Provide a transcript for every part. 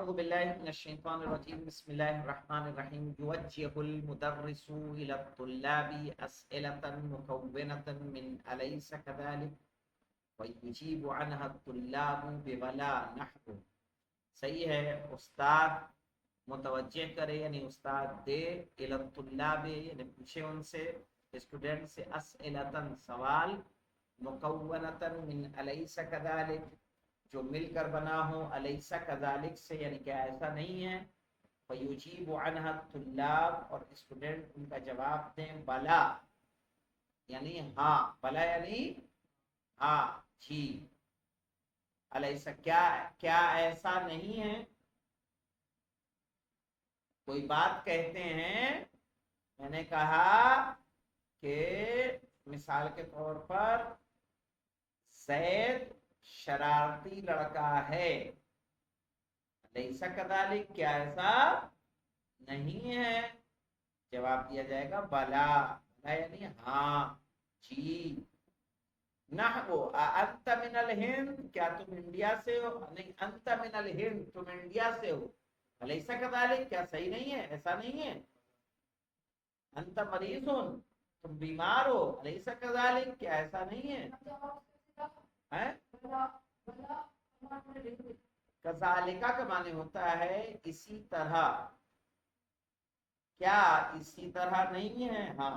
أعوذ بالله من الشيطان الرجيم بسم الله الرحمن الرحيم يوجه المدرس إلى الطلاب أسئلة مكونة من أليس كذلك ويجيب عنها الطلاب ببلا نحو. صحیح ہے، استاد متوجہ کرے یعنی استاد دے الی الطلاب یعنی پوچھے ان سے اسٹوڈنٹ سے اسئلتن سوال مکونتن من الیس کذالک جو مل کر بنا ہو الیس کذالک سے یعنی کیا ایسا نہیں ہے. فیجیب عنہا الطلاب اور اسٹوڈنٹ ان کا جواب دیں بلا یعنی ہاں، بلا یعنی ہاں جی، الیس کیا ایسا نہیں ہے. کوئی بات کہتے ہیں، میں نے کہا کہ مثال کے طور پر زید شرارتی لڑکا ہے، لیسا کذالک کیا ایسا نہیں ہے. جواب دیا جائے گا بلا، بلا یعنی ہاں جی. نحو انت من الہند کیا تم انڈیا سے ہو، نہیں انت من الہند تم انڈیا سے ہو. لیسا کذالک کیا صحیح نہیں ہے، ایسا نہیں ہے. انت مریض تم بیمار ہو، لیسا کذالک کیا ایسا نہیں ہے. کذالکا کا معنی ہوتا ہے اسی طرح، کیا اسی طرح نہیں ہے. ہاں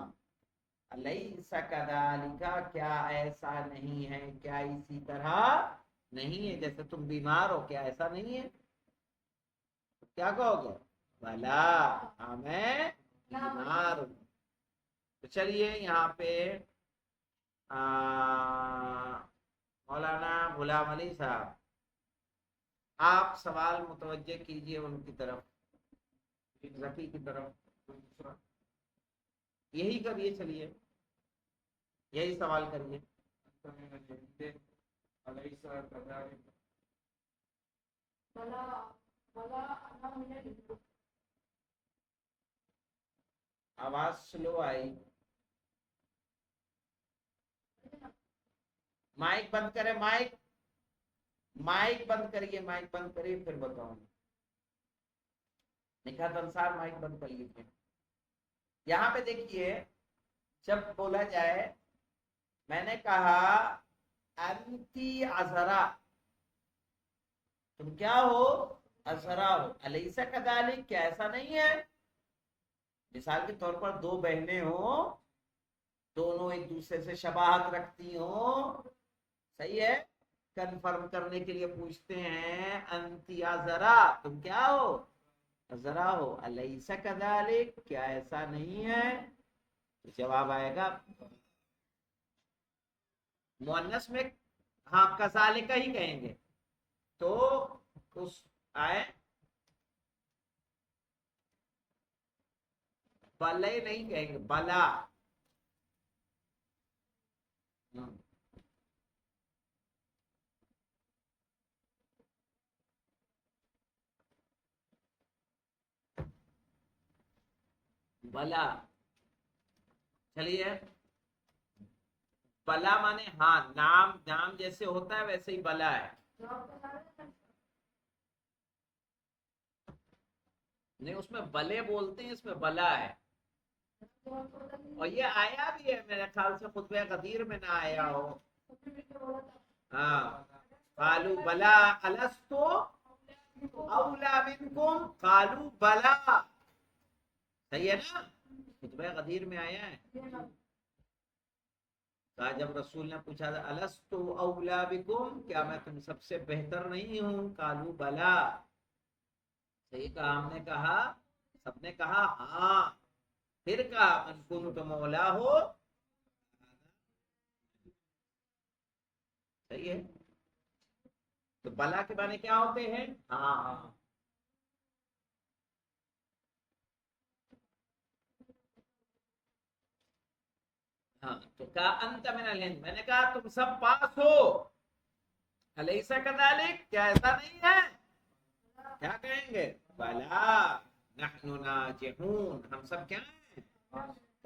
لیس کذالکا کیا ایسا نہیں ہے، کیا اسی طرح نہیں ہے. جیسے تم بیمار ہو، کیا ایسا نہیں ہے، کیا کہو گے بلا ہاں میں بیمار ہوں. تو چلیے یہاں پہ مولانا غلام علی صاحب آپ سوال متوجہ کیجئے ان کی طرف، ذکی کی طرف. یہی کریے، چلیے یہی سوال کریے. آواز سلو آئی. مائک بند کرے، مائک بند کریے، مائک بند کریے پھر بتاؤں. نکھت انصار مائک بند کر لیجیے. یہاں پہ دیکھیے جب بولا جائے، میں نے کہا انتی عذرا تم کیا ہو، عذرا ہو. الیس کذالک کیا ایسا نہیں ہے. مثال کے طور پر دو بہنیں ہوں، دونوں ایک دوسرے سے شباہت رکھتی ہوں، صحیح ہے، کنفرم کرنے کے لیے پوچھتے ہیں انتی عذرا تم کیا ہو، عذرا ہو. الیس کذالک کیا ایسا نہیں ہے. جواب آئے گا مؤنث میں ہاں کذالک ہی کہیں گے، تو اس آئے بلے نہیں کہیں گے، بلا. بلا چلیے، بلا مانے ہاں، نام جیسے ہوتا ہے ویسے ہی بلا ہے. نہیں اس میں بلے بولتے ہیں، اس میں بلا ہے. اور یہ آیا بھی ہے میرے خیال سے خطبہ غدیر میں نہ آیا ہو. ہاں قالوا بلا الستو اولا منکم قالوا بلا، صحیح ہے نا، خطبہ غدیر میں آیا ہے. کہا جب رسول نے پوچھا تھا الستو اولا بکم کیا میں تم سب سے بہتر نہیں ہوں، قالوا بلا، صحیح کہا. ہم نے کہا، سب نے کہا ہاں. پھر کہا من کنت مولا ہو، صحیح ہے. تو بلا کے معنی کیا ہوتے ہیں، ہاں. ہاں تو کہا انت من الہند، میں نے کہا تم سب پاس ہو. الیسا کذالک کیا ایسا نہیں ہے، کیا کہیں گے بلا نحن ناجحون ہم سب کیا ہیں،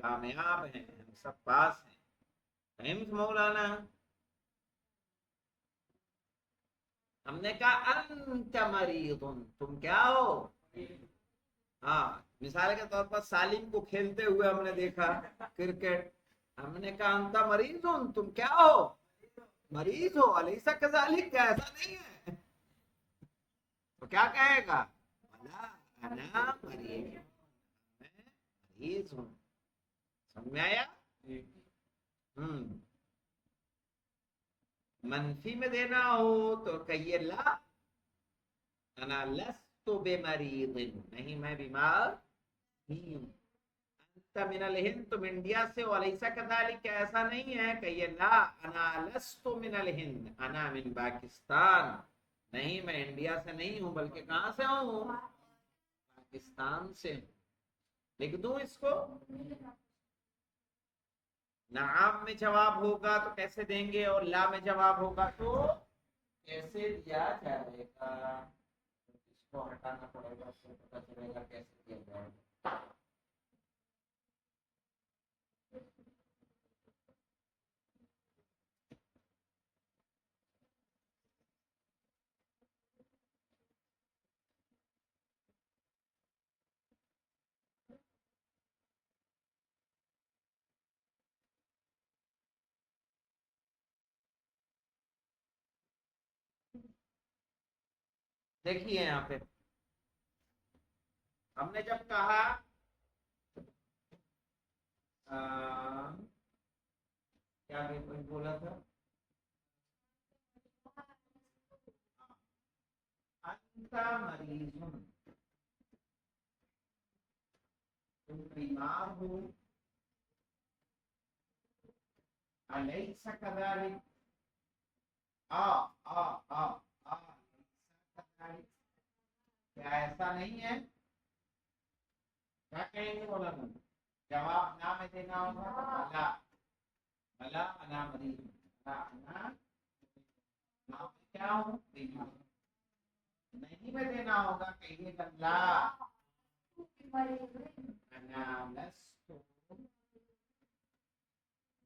کامیاب ہیں، ہم سب پاس ہیں. فہمت مولانا. ہم نے کہا انت مریض، تم کیا ہو؟ ہاں، مثال کے طور پر سالم کو کھیلتے ہوئے ہم نے دیکھا کرکٹ، ہم نے کہا انت مریض، تم کیا ہو؟ مریض ہو، الیس کذالک، کیا ایسا نہیں ہے؟ تو کیا کہے گا؟ بلا انا مریض، میں مریض ہوں۔ سمجھ میں آیا؟ منفی میں دینا ہو تو کہیے لا انا لست بمریض، نہیں میں بیمار نہیں ہوں۔ انت من الہند، تم انڈیا سے ہو، الیس کذالک، کیا ایسا نہیں ہے؟ کہیے لا انا لست من الہند، انا من پاکستان، نہیں میں انڈیا سے نہیں ہوں، بلکہ کہاں سے ہوں؟ پاکستان سے ہوں۔ لکھ دوں اس کو؟ نعام میں جواب ہوگا تو کیسے دیں گے، اور لا میں جواب ہوگا تو کیسے دیا جائے گا؟ اس کو ہٹانا پڑے گا، اس سے پتہ چلے گا کیسے دیا جائے گا۔ دیکھیے یہاں پہ ہم نے جب کہا کیا بولا تھا، انت مریض، تم بیمار ہو، الیس کذالک، کیا ایسا نہیں ہے؟ کیا کہیں گے مولانا؟ جواب نہ میں دینا ہوگا بلا، بلا انا مریض، بلا انا میں کیا ہوں؟ بیمار۔ نہیں میں دینا ہوگا، کہیے گا لا انا لست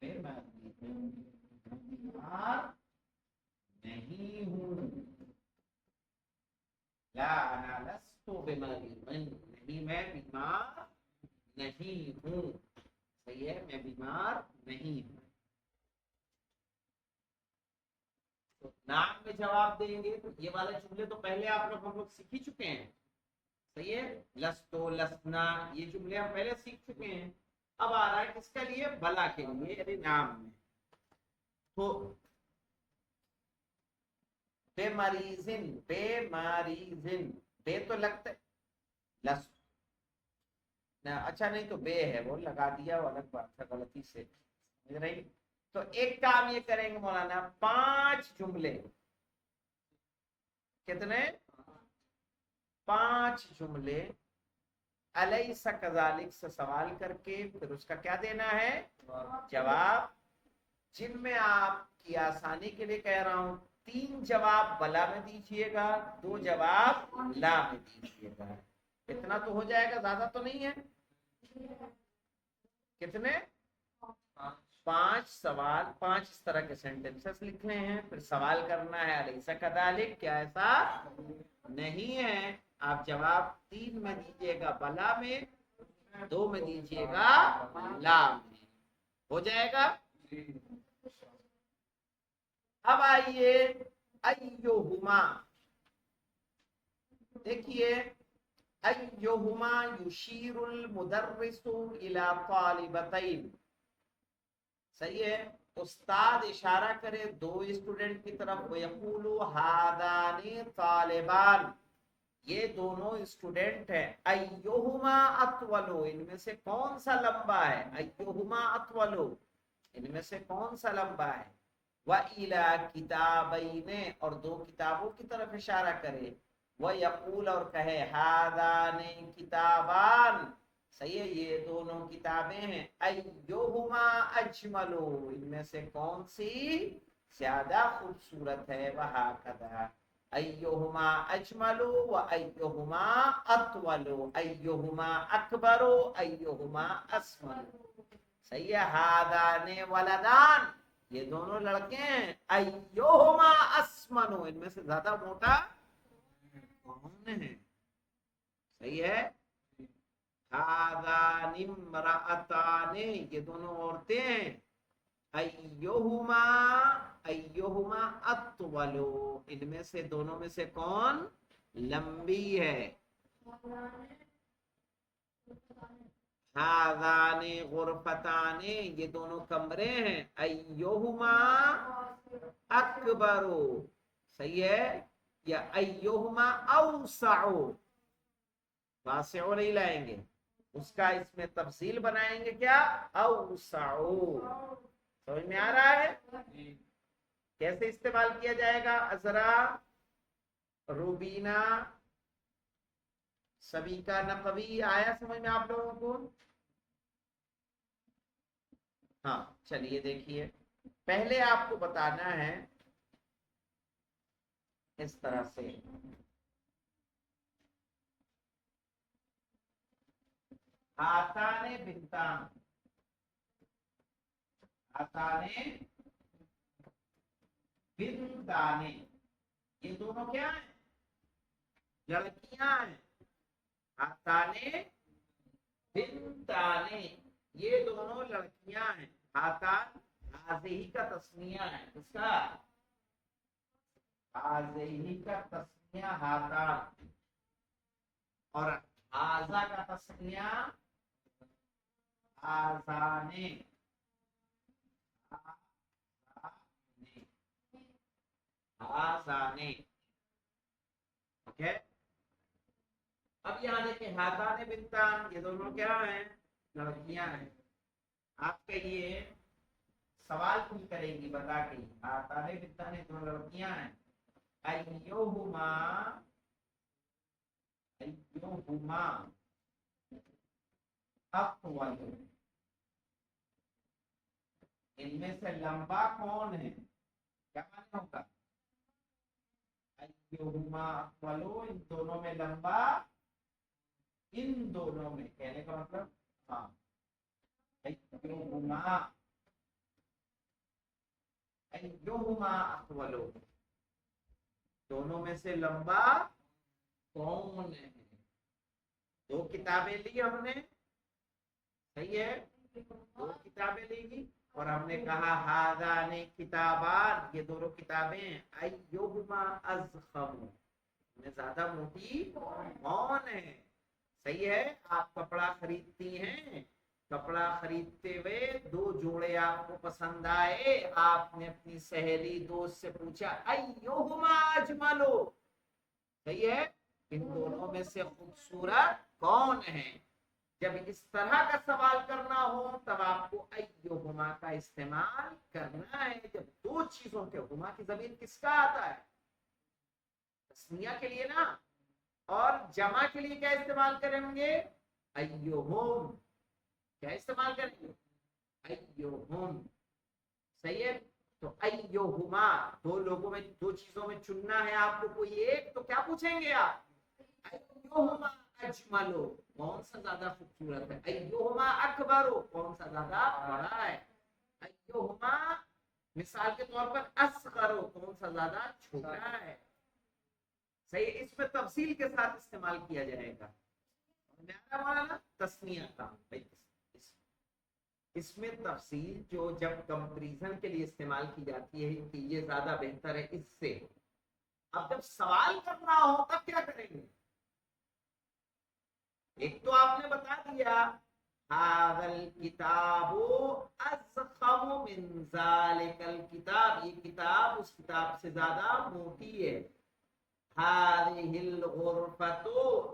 بمریض، بیمار نہیں ہوں، لا انا لست بمریض، نہیں میں بیمار نہیں ہوں، صحیح ہے، میں بیمار نہیں ہوں۔ تو نام میں جواب دیں گے، تو یہ والے جملے تو پہلے ہم لوگ سیکھ ہی چکے ہیں، صحیح ہے، لستو لسنا، یہ جملے ہم پہلے سیکھ چکے ہیں۔ اب آ رہا ہے کس کے لیے؟ بلا کے لیے، یعنی نام میں۔ تو بے مریضن، بے مریضن، بے تو لگتا ہے لس، اچھا نہیں تو بے ہے، وہ لگا دیا، وہ الگ بات ہے، غلطی سے سمجھ رہی۔ تو ایک کام یہ کریں گے مولانا، 5 جملے، کتنے؟ 5 جملے الیس کذالک سے سوال کر کے پھر اس کا کیا دینا ہے؟ جواب، جن میں آپ کی آسانی کے لیے کہہ رہا ہوں 3 جواب بلا میں دیجیے گا، 2 جواب لا میں دیجیے گا، اتنا تو ہو جائے گا، زیادہ تو نہیں ہے۔ کتنے؟ 5 سوال، 5 اس طرح کے سینٹینسز لکھنے ہیں، پھر سوال کرنا ہے الیس کذالک، کیا ایسا نہیں ہے؟ آپ جواب 3 میں دیجیے گا بلا میں، 2 میں دیجیے گا لا میں، ہو جائے گا۔ اب آئیے ایہما، دیکھیے ایہما یشیر المدرس الی طالبتین، صحیح ہے، استاد اشارہ کرے 2 اسٹوڈنٹ کی طرف، ویقول ہذان طالبان، یہ دونوں اسٹوڈنٹ ہیں، ایہما اطول، ان میں سے کون سا لمبا ہے؟ ایہما اطول، ان میں سے کون سا لمبا ہے؟ وَإِلَى كِتَابَيْنِ، اور 2 کتابوں کی طرف اشارہ کرے، وَيَقُولَ، اور کہے هَذَانِ كِتَابَانِ، صحیح ہے، یہ دونوں کتابیں ہیں، ایہما اجمل، ان میں سے کون سی زیادہ خوبصورت ہے، وہکذا ایہما اجمل و ایہما اطول، ایہما اکبر ایہما اسمل، صحیح ہے، ہادان ولدان، یہ دونوں لڑکے ہیں، ایہما اسمنو، ان میں سے زیادہ موٹا کون ہے؟ صحیح ہے. ہذان امرأتان، یہ دونوں عورتیں ہیں. ایہما، ایہما اطول، ان میں سے دونوں میں سے کون لمبی ہے؟ ہذان غرفتان، یہ دونوں کمرے ہیں. ایہما اکبر، صحیح ہے، یا ایہما اوسع، واسع نہیں لائیں گے، اس کا اس میں تفصیل بنائیں گے کیا؟ اوسع. سمجھ میں آ رہا ہے کیسے استعمال کیا جائے گا؟ ازرا، روبینا، سبھی کا نقوی آیا سمجھ میں آپ لوگوں کو؟ ہاں چلیے دیکھیے، پہلے آپ کو بتانا ہے اس طرح سے، آتانے بنتان، آتانے بنتانے، یہ دونوں کیا ہیں؟ لڑکیاں ہیں. آتانے بنتانے، یہ دونوں لڑکیاں ہیں. آتان ہذہ کا تسنیہ ہے، اس کا ہذہ کا تسنیہ ہاتان، اور ہذا کا تسنیہ آذانے، آذانے. اوکے، اب یہاں دیکھیں ہاتان بنتان، یہ دونوں کیا ہیں؟ لڑکیاں ہیں. آپ کہیے سوال پوچھ کریں گی بتا کے، ہاتان بنتان دونوں لڑکیاں ہیں. ایہما، ایہما اطول، ان میں سے لمبا کون ہے؟ کیا معنی ہوگا؟ ایہما اطول، ان دونوں میں لمبا، ان دونوں میں، کہنے کا مطلب ہاں، ایہما، ایہما اطول، دونوں میں سے لمبا کون ہے؟ دو کتابیں لی ہم نے، صحیح ہے، دو کتابیں لیں گی، اور ہم نے کہا ہذان کتابان، یہ دونوں کتابیں، ایہما اضخم، میں زیادہ موٹی کون ہے؟ صحیح ہے. آپ کپڑا خریدتی ہیں، کپڑا خریدتے ہوئے دو جوڑے آپ کو پسند آئے، آپ نے اپنی سہیلی دوست سے پوچھا ایہما اجملو، صحیح ہے، ان دونوں میں سے خوبصورت کون ہے؟ جب اس طرح کا سوال کرنا ہو تب آپ کو ایہما کا استعمال کرنا ہے. جب دو چیزوں کے ہما کی ضمیر کس کا آتا ہے؟ تسنیہ کے لیے نا. اور جمع کے لیے کیا استعمال کریں گے؟ ایہم. کیا استعمال کریں گے؟ ایہم. صحیح ہے. تو ایہما، دو لوگوں میں، دو چیزوں میں چننا ہے آپ کو کوئی ایک، تو کیا پوچھیں گے آپ؟ ایہما اجملو، کون سا زیادہ خوبصورت ہے؟ ایہما اکبرو، کون سا زیادہ بڑا ہے؟ ایہما مثال کے طور پر اصغرو، کون سا زیادہ چھوٹا ہے؟ صحیح، اس میں تفصیل کے ساتھ استعمال کیا جائے گا. تسنیہ کا اس میں تفصیل جو جب کمپریزن کے لیے استعمال کی جاتی ہے کہ یہ زیادہ بہتر ہے اس سے. اب جب سوال کرنا ہو تب کیا کریں گے؟ ایک تو آپ نے بتا دیا هذا الكتاب اضخم من ذلك الكتاب، یہ کتاب اس کتاب سے زیادہ موٹی ہے. هذه الغرفة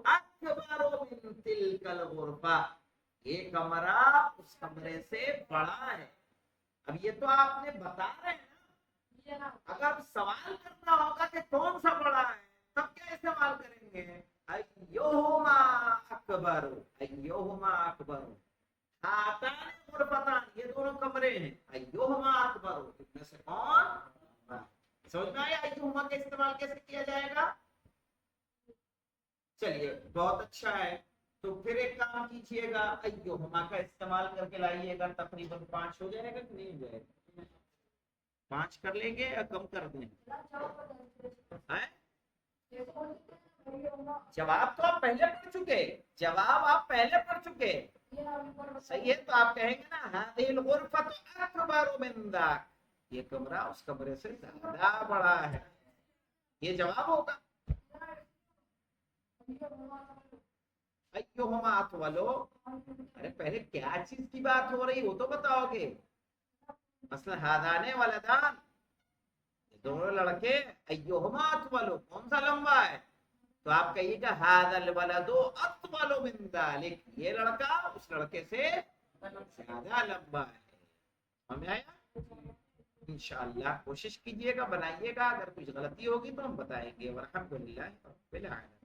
اکبر من تلك الغرفة، یہ کمرہ اس کمرے سے بڑا ہے. اب یہ تو آپ نے بتا رہے ہیں نا، اگر سوال کرنا ہوگا کہ کون سا بڑا ہے تب کیا استعمال کریں گے؟ ایہما اکبر، ایہما اکبر. ہاتان غرفتان، یہ دونوں کمرے ہیں، ایہما اکبر، ان میں سے کون؟ سمجھ میں آیا ایہما کا استعمال کیسے کیا جائے گا؟ چلیے بہت اچھا ہے. تو پھر ایک کام کیجئے گا، ایہما کا استعمال کر کے لائیے گا، تقریباً 5 ہو جائے گا کہ نہیں ہو جائے گا؟ 5 کر لیں گے یا کم کر دیں؟ جواب تو آپ پہلے پڑھ چکے، جواب آپ پہلے پڑھ چکے، صحیح ہے؟ تو آپ کہیں گے نا هذه الغرفة أكبر من ذاك، یہ کمرہ اس کمرے سے زیادہ بڑا ہے، یہ جواب ہوگا۔ ایہما اطول، ارے پہلے کیا چیز کی بات ہو رہی وہ تو بتاؤ گے۔ مثلا هذان ولدان، دونوں لڑکے، ایہما اطول، کون سا لمبا ہے؟ تو آپ کہیے گا هذا الولد اطول من ذلك، یہ لڑکا اس لڑکے سے زیادہ لمبا ہے۔ ہمیں آیا؟ انشاءاللہ کوشش کیجئے گا، بنائیے گا، اگر کچھ غلطی ہوگی تو ہم بتائیں گے۔ والحمدللہ رب العالمین۔